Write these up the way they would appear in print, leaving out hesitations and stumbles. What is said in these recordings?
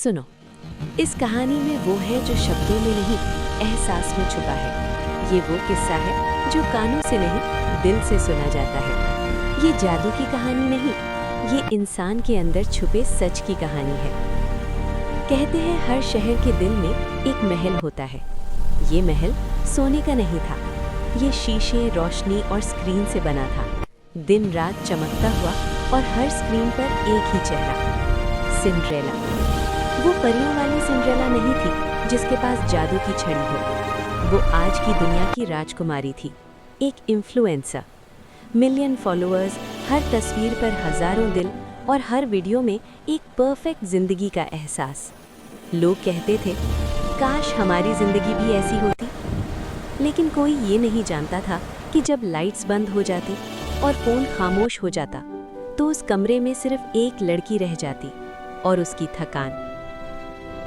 सुनो, इस कहानी में वो है जो शब्दों में नहीं, एहसास में छुपा है। ये वो किस्सा है जो कानों से नहीं, दिल से सुना जाता है। ये जादू की कहानी नहीं, ये इंसान के अंदर छुपे सच की कहानी है। कहते हैं हर शहर के दिल में एक महल होता है। ये महल सोने का नहीं था, ये शीशे, रोशनी और स्क्रीन से बना था। दिन रात चमकता हुआ और हर स्क्रीन पर एक ही चेहरा, सिंड्रेला। वो परियों वाली सिंड्रेला नहीं थी जिसके पास जादू की छड़ी हो। वो आज की दुनिया की राजकुमारी थी, एक इन्फ्लुएंसर। मिलियन फॉलोअर्स, हर तस्वीर पर हजारों दिल और हर वीडियो में एक परफेक्ट जिंदगी का एहसास। लोग कहते थे, काश हमारी जिंदगी भी ऐसी होती। लेकिन कोई ये नहीं जानता था कि जब लाइट्स बंद हो जाती और फोन खामोश हो जाता, तो उस कमरे में सिर्फ एक लड़की रह जाती और उसकी थकान।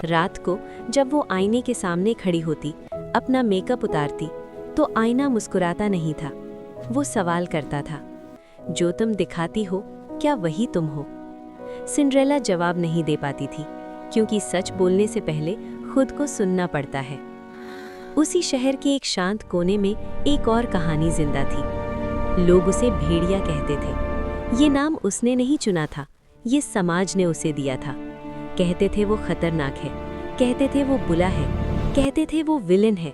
रात को जब वो आईने के सामने खड़ी होती, अपना मेकअप उतारती, तो आईना मुस्कुराता नहीं था। वो सवाल करता था, जो तुम दिखाती हो, क्या वही तुम हो? सिंड्रेला जवाब नहीं दे पाती थी, क्योंकि सच बोलने से पहले खुद को सुनना पड़ता है। उसी शहर के एक शांत कोने में एक और कहानी जिंदा थी। लोग उसे भेड़िया कहते थे। ये नाम उसने नहीं चुना था, ये समाज ने उसे दिया था। कहते थे वो खतरनाक है, कहते थे वो बुला है, कहते थे वो विलेन है।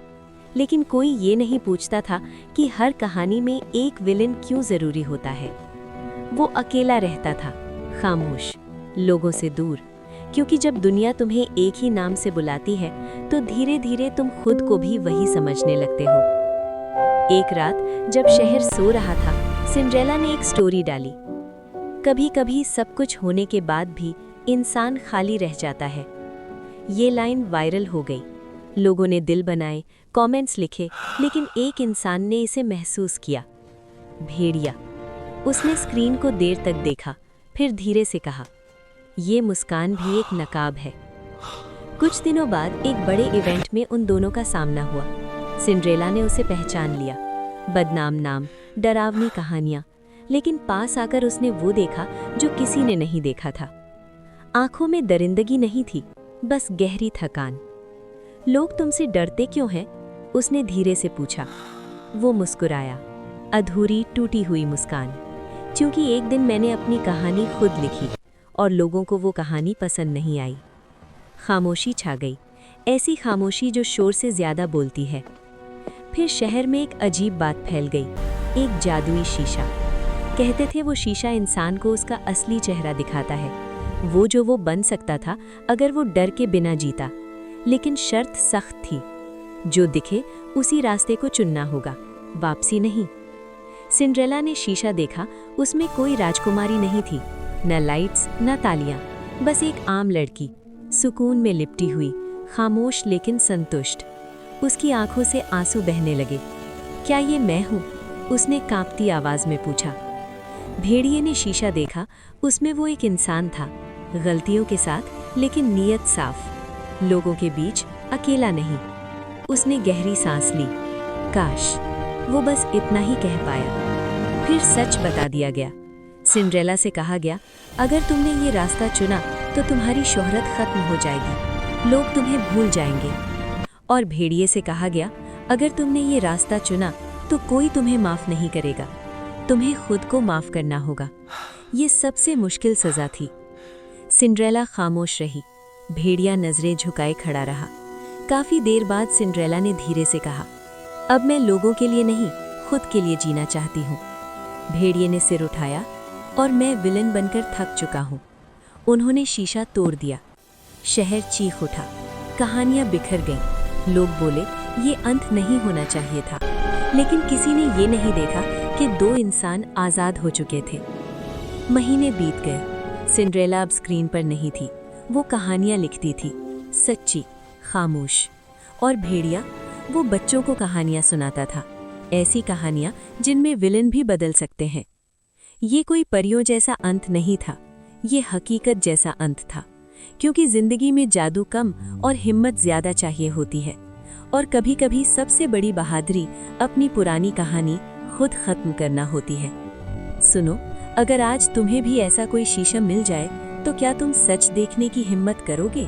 लेकिन कोई ये नहीं पूछता था कि हर कहानी में एक विलेन क्यों जरूरी होता है। वो अकेला रहता था, खामोश, लोगों से दूर, क्योंकि जब दुनिया तुम्हें एक ही नाम से बुलाती है तो धीरे धीरे तुम खुद को भी वही समझने लगते हो। एक रात जब शहर सो रहा था, सिंड्रेला ने एक स्टोरी डाली। कभी कभी सब कुछ होने के बाद भी इंसान खाली रह जाता है। ये लाइन वायरल हो गई। लोगों ने दिल बनाए, कमेंट्स लिखे, लेकिन एक इंसान ने इसे महसूस किया, भेड़िया। उसने स्क्रीन को देर तक देखा, फिर धीरे से कहा, ये मुस्कान भी एक नकाब है। कुछ दिनों बाद एक बड़े इवेंट में उन दोनों का सामना हुआ। सिंड्रेला ने उसे पहचान लिया। बदनाम नाम, डरावनी कहानियां, लेकिन पास आकर उसने वो देखा जो किसी ने नहीं देखा था। आंखों में दरिंदगी नहीं थी, बस गहरी थकान। लोग तुमसे डरते क्यों हैं? उसने धीरे से पूछा। वो मुस्कुराया, अधूरी टूटी हुई मुस्कान। क्योंकि एक दिन मैंने अपनी कहानी खुद लिखी और लोगों को वो कहानी पसंद नहीं आई। खामोशी छा गई, ऐसी खामोशी जो शोर से ज्यादा बोलती है। फिर शहर में एक अजीब बात फैल गई, एक जादुई शीशा। कहते थे वो शीशा इंसान को उसका असली चेहरा दिखाता है, वो जो वो बन सकता था अगर वो डर के बिना जीता। लेकिन शर्त सख्त थी, जो दिखे उसी रास्ते को चुनना होगा, वापसी नहीं। सिंड्रेला ने शीशा देखा, उसमें कोई राजकुमारी नहीं थी, न लाइट्स न तालियां, बस एक आम लड़की, सुकून में लिपटी हुई, खामोश लेकिन संतुष्ट। उसकी आंखों से आंसू बहने लगे। क्या ये मैं हूँ? उसने कांपती आवाज में पूछा। भेड़िए ने शीशा देखा, उसमें वो एक इंसान था, गलतियों के साथ लेकिन नीयत साफ, लोगों के बीच, अकेला नहीं। उसने गहरी सांस ली, काश वो बस इतना ही कह पाया। फिर सच बता दिया गया। सिंड्रेला से कहा गया, अगर तुमने ये रास्ता चुना तो तुम्हारी शोहरत खत्म हो जाएगी, लोग तुम्हें भूल जाएंगे। और भेड़िए से कहा गया, अगर तुमने ये रास्ता चुना तो कोई तुम्हें माफ नहीं करेगा, तुम्हें खुद को माफ करना होगा। ये सबसे मुश्किल सजा थी। सिंड्रेला खामोश रही, भेड़िया नजरें झुकाए खड़ा रहा। काफी देर बाद सिंड्रेला ने धीरे से कहा, अब मैं लोगों के लिए नहीं, खुद के लिए जीना चाहती हूँ। भेड़िए ने सिर उठाया, और मैं विलन बनकर थक चुका हूँ। उन्होंने शीशा तोड़ दिया। शहर चीख उठा, कहानियां बिखर गईं। लोग बोले, ये अंत नहीं होना चाहिए था। लेकिन किसी ने ये नहीं देखा कि दो इंसान आजाद हो चुके थे। महीने बीत गए, सिंड्रेला अब स्क्रीन पर नहीं थी, वो कहानियां लिखती थी, सच्ची, खामोश। और भेड़िया, वो बच्चों को कहानियां सुनाता था, ऐसी कहानियां जिनमें विलन भी बदल सकते हैं। ये कोई परियों जैसा अंत नहीं था, ये हकीकत जैसा अंत था। क्योंकि जिंदगी में जादू कम और हिम्मत ज्यादा चाहिए होती है। और कभी कभी सबसे बड़ी बहादुरी अपनी पुरानी कहानी खुद खत्म करना होती है। सुनो, अगर आज तुम्हें भी ऐसा कोई शीशा मिल जाए तो क्या तुम सच देखने की हिम्मत करोगे?